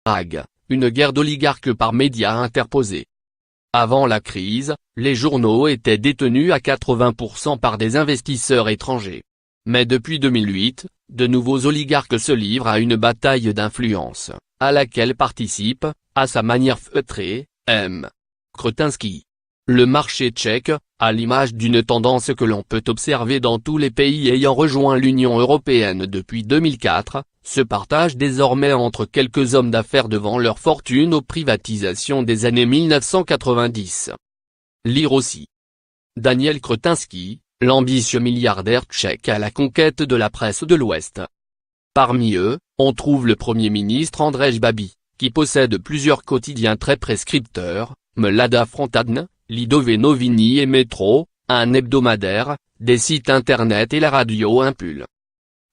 Hague, une guerre d'oligarques par médias interposés. Avant la crise, les journaux étaient détenus à 80% par des investisseurs étrangers. Mais depuis 2008, de nouveaux oligarques se livrent à une bataille d'influence, à laquelle participe, à sa manière feutrée, M. Křetínský. Le marché tchèque, à l'image d'une tendance que l'on peut observer dans tous les pays ayant rejoint l'Union européenne depuis 2004, se partage désormais entre quelques hommes d'affaires devant leur fortune aux privatisations des années 1990. Lire aussi. Daniel Křetínský, l'ambitieux milliardaire tchèque à la conquête de la presse de l'Ouest. Parmi eux, on trouve le Premier ministre Andrej Babi, qui possède plusieurs quotidiens très prescripteurs, Mladá frontadne, Lidové noviny et Métro, un hebdomadaire, des sites internet et la radio Impulse.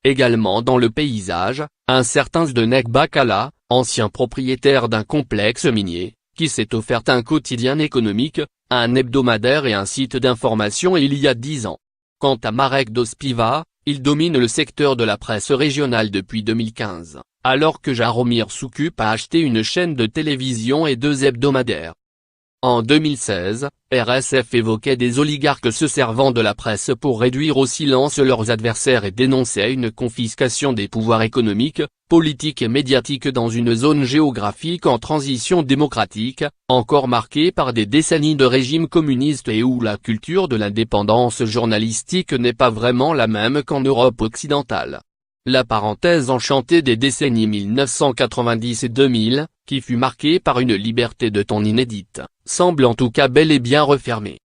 Également dans le paysage, un certain Zdeněk Bakala, ancien propriétaire d'un complexe minier, qui s'est offert un quotidien économique, un hebdomadaire et un site d'information il y a 10 ans. Quant à Marek Dospiva, il domine le secteur de la presse régionale depuis 2015, alors que Jaromír s'occupe à acheter une chaîne de télévision et 2 hebdomadaires. En 2016, RSF évoquait des oligarques se servant de la presse pour réduire au silence leurs adversaires et dénonçait une confiscation des pouvoirs économiques, politiques et médiatiques dans une zone géographique en transition démocratique, encore marquée par des décennies de régime communiste et où la culture de l'indépendance journalistique n'est pas vraiment la même qu'en Europe occidentale. La parenthèse enchantée des décennies 1990 et 2000, qui fut marquée par une liberté de ton inédite, semble en tout cas bel et bien refermée.